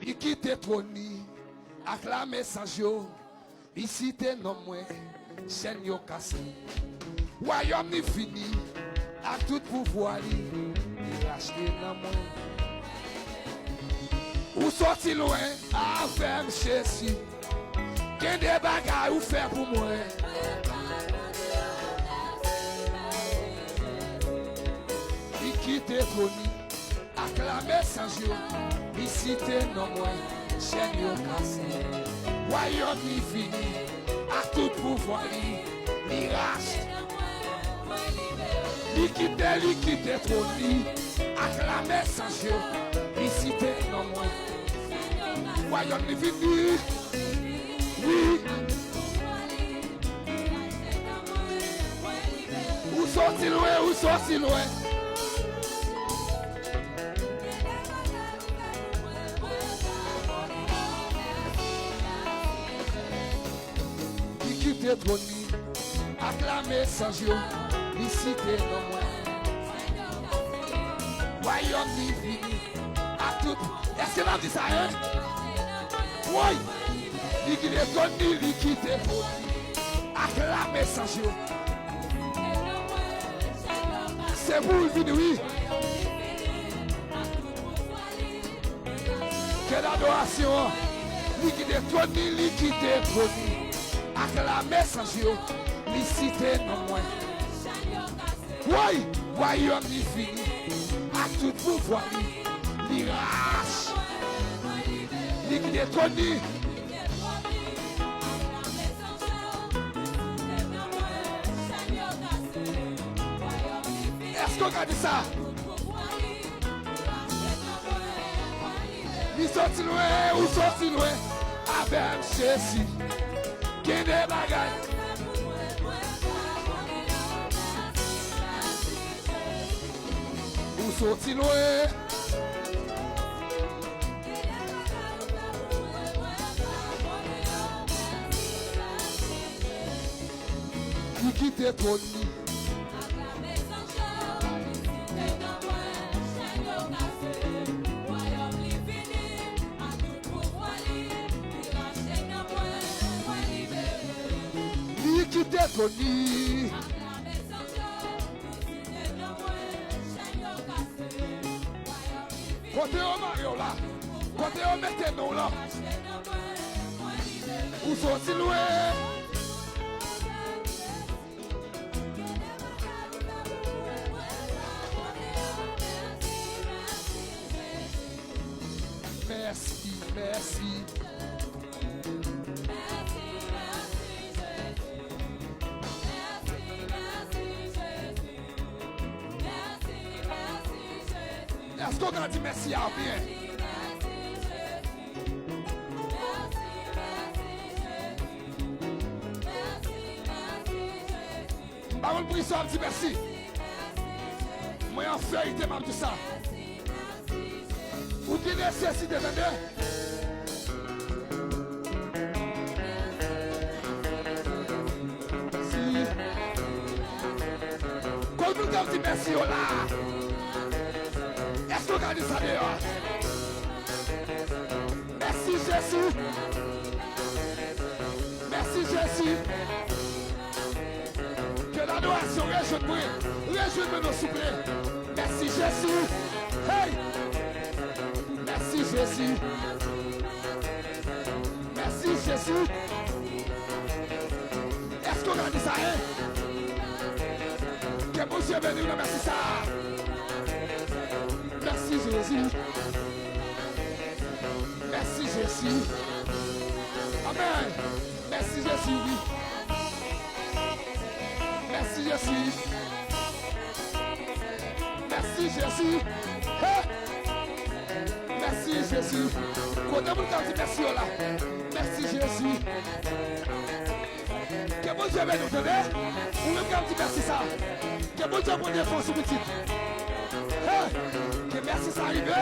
Il quitte trône, acclame sans jour. Ici t'es non moins, chaîne yo cassé. Royaume ni fini, à tout pouvoir il racheté dans moi. Ou sorti loin, Avèm Jezi. Qu'est des bagailles ou faire pour moi? Il quitte trône, acclame sans jour. Ici t'es non moins, chaîne yo cassé. Royaume ni fini, à tout pouvoir il rachète. Liquide trône, acclame sans jour. Ici t'es non moins. Royaume ni fini. Oui. Où sorti loin, où sorti loin. Liquide trône, acclame sans jour. Ici t'es non moins. Royaume ni fini. À tout. Est-ce que l'on dit ça, hein? Oui. Liquide trône, liquide trône. Acclame sans jour. C'est vous le vide, oui. Quelle adoration. Liquide trône, liquide trône. Acclame sans jour. Ici t'es non moins. Oui, royaume ni fini, à tout pouvoir, il rache, liquide trône. Est-ce qu'on a dit ça? Il sorti loin, ou sorti loin, Avèm Jezi, qui est des bagailles. Ou sorti loin. Qui quitte trône. Qui quitte trône. Côté au Mario là, côté au mettez-nous là. Où sorti loin. Merci, merci. Est-ce qu'on a dit merci à bien? Parole pour ça, dit merci. Moi en vérité, m'a dit ça. Ou qui nécessite de venir? Si. Quand nous avons dit merci, là. Est-ce qu'on a dit ça dehors? Merci Jésus. Merci Jésus. Que l'adoration réjouit-moi. Réjouis-moi nos souplets. Merci Jésus. Hey! Merci Jésus. Merci Jésus. Est-ce qu'on a dit ça, hein? Que mon Dieu bénisse, merci ça. Merci Jésus. Merci Jésus. Amen. Merci Jésus. Merci Jésus. Merci Jésus. Hey. Merci Jésus. Konnen vous dit merci là. Merci Jésus. Que mon Dieu nous donner. Ou même quand dit merci ça. Que mon Dieu vous défense petit. Que merci ça arrive.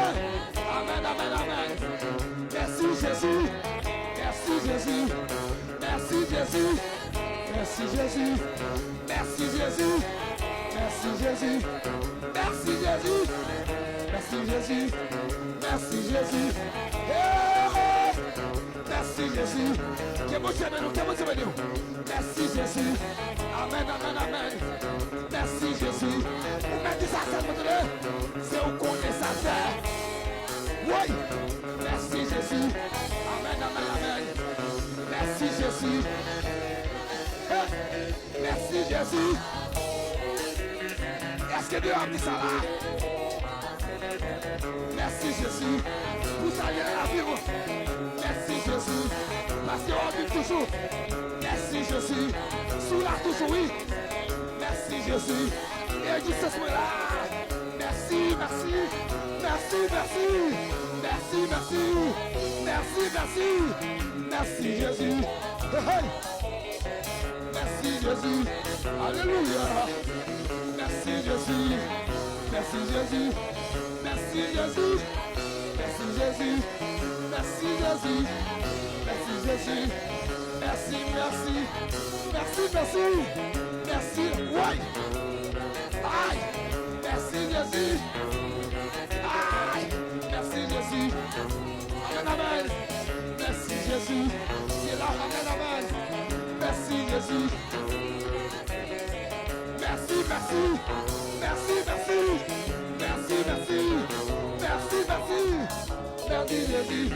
Amen, amen, amen. Merci Jésus. Merci Jésus. Merci Jésus. Merci Jésus. Merci Jésus. Merci Jésus. Merci Jésus. Merci Jésus. Merci Jésus. Hey! Jésus. Que bon Dieu bénisse, que bon Dieu bénisse. Merci Jésus. Amen, amen, amen. Merci Jésus. Vous mettez ça, ça me donne. C'est où qu'on est ça fait. Oui. Merci Jésus. Amen, amen, amen. Merci Jésus. Merci Jésus. Est-ce que Dieu a mis ça là? Merci Jésus. Vous allez la vivre. Merci Jésus. Parce qu'on vit toujours. Merci Jésus. Sous la toujours oui. Merci Jésus. Et dit ce soir-là. Merci, merci. Merci, merci. Merci, merci. Merci, merci. Merci Jésus. Hey. Merci Jésus. Alléluia. Merci Jésus. Merci Jésus. Merci Jésus. Merci Jésus. Merci Jésus. Merci Jésus. Merci, merci. Merci, merci. Merci. Oui. Aïe. Merci Jésus. Aïe. Merci Jésus. Amen, amen. Merci Jésus. C'est là, amen, amen. Merci Jésus. Merci, merci. Merci, merci. Merci, merci. Merci, merci. Merci Jésus.